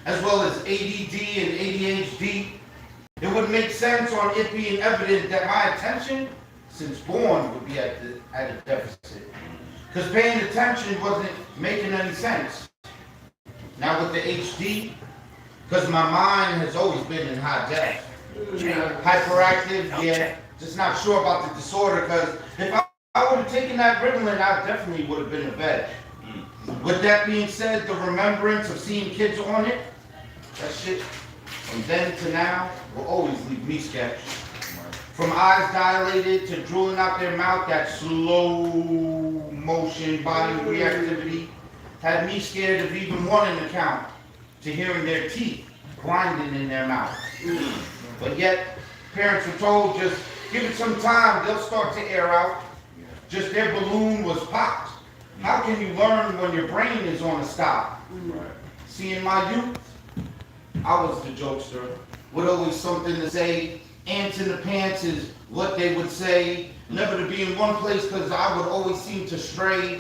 as well as ADD and ADHD, it would make sense on it being evident that my attention, since born, would be at a deficit. Because paying attention wasn't making any sense. Now with the HD, because my mind has always been in high def. Hyperactive, yeah. Just not sure about the disorder, because if I would have taken that Ritalin, I definitely would have been in bed. With that being said, the remembrance of seeing kids on it, that shit, from then to now, will always leave me sketched. From eyes dilated to drooling out their mouth, that slow motion body reactivity had me scared of even one an account, to hearing their teeth grinding in their mouth. But yet, parents were told, just give it some time, they'll start to air out. Just their balloon was popped. How can you learn when your brain is on a stop? See, in my youth, I was the jokester, with always something to say. Ants in the pants is what they would say. Never to be in one place because I would always seem to stray.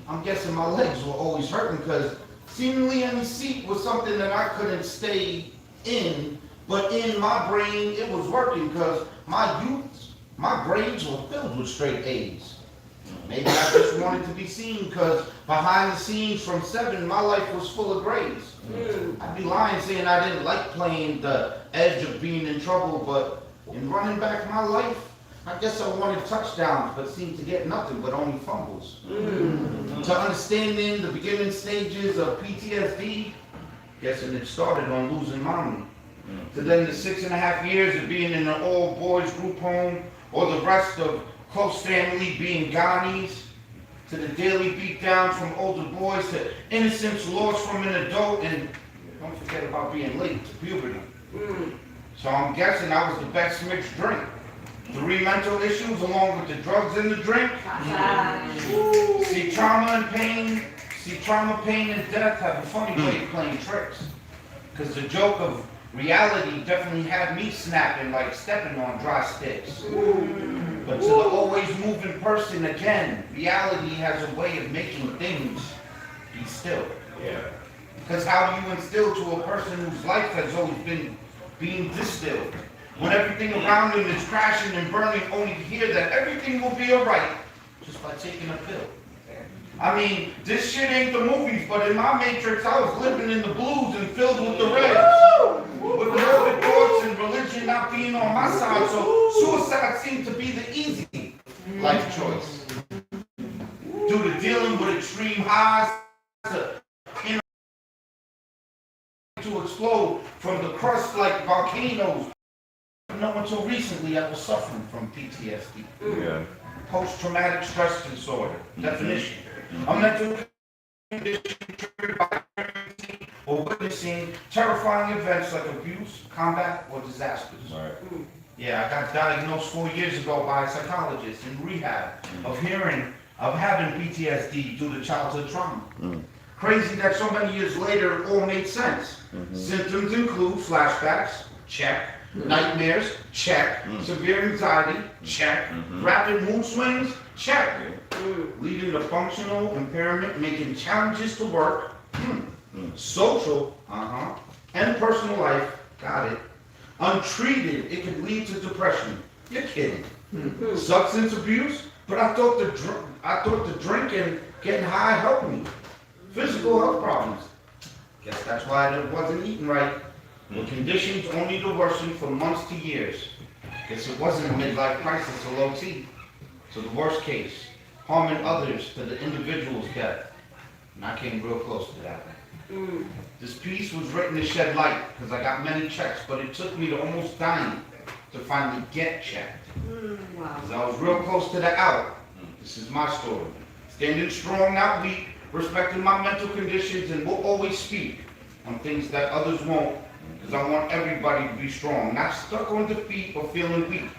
I'm guessing my legs were always hurting because seemingly any seat was something that I couldn't stay in. But in my brain, it was working because my youth, my grades were filled with straight A's. Maybe I just wanted to be seen because behind the scenes from 7, my life was full of grades. I'd be lying saying I didn't like playing the edge of being in trouble, but in running back my life, I guess I wanted touchdowns, but seemed to get nothing but only fumbles. To understanding the beginning stages of PTSD, guessing it started on losing mommy. To then the 6.5 years of being in an all-boys group home, or the rest of close family being Ghanis, to the daily beatdowns from older boys, to innocence lost from an adult, and don't forget about being late to puberty. So I'm guessing I was the best mixed drink. 3 mental issues along with the drugs in the drink. See, trauma, pain, and death have a funny way of playing tricks. Because the joke of reality definitely had me snapping like stepping on dry sticks. But to the always moving person, again, reality has a way of making things be still. Because how do you instill to a person whose life has always been being distilled, when everything around him is crashing and burning, only to hear that everything will be alright just by taking a pill? I mean, this shit ain't the movies, but in my matrix, I was living in the blues and filled with the reds. With morbid thoughts and religion not being on my side, so suicide seemed to be the easy life choice. Due to dealing with extreme highs, to explode from the crust like volcanoes. Not until recently I was suffering from PTSD. Post-traumatic stress disorder. Definition. A mental condition triggered by experiencing or witnessing terrifying events like abuse, combat, or disasters. Yeah, I got diagnosed 4 years ago by a psychologist in rehab of having PTSD due to childhood trauma. Crazy that so many years later it all made sense. Symptoms include flashbacks, check. Nightmares, check. Severe anxiety, check. Rapid mood swings, check. Leading to functional impairment, making challenges to work, social, and personal life, got it. Untreated, it could lead to depression. You're kidding. Substance abuse, but I thought the drink and getting high helped me. Physical health problems. Guess that's why I wasn't eating right. With conditions only to worsen for months to years. Guess it wasn't a midlife crisis or low T. So the worst case, harming others to the individual's death. And I came real close to that. This piece was written to shed light because I got many checks, but it took me to almost dying to finally get checked. Because I was real close to the out. This is my story. Standing strong, not weak, respecting my mental conditions, and will always speak on things that others won't. Because I want everybody to be strong, not stuck on defeat or feeling weak.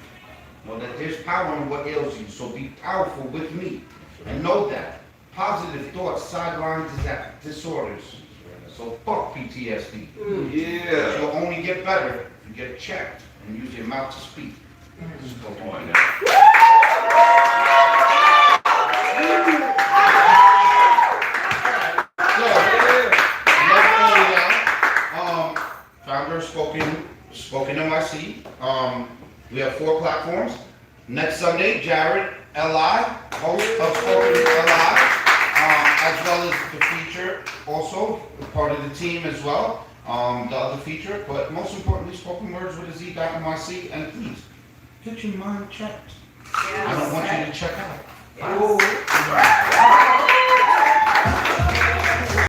Know that there's power in what ails you, so be powerful with me. And know that positive thoughts sideline disorders. So fuck PTSD. But you'll only get better if you get checked and use your mouth to speak. Just go on now. for Spoken NYC. We have 4 platforms. Next Sunday, Jared L.I., host of Spoken L.I., as well as the feature, also part of the team as well, the other feature, but most importantly, Spoken Words with a Z.NYC, and please, get your mind checked. I don't want you to check out. Yes.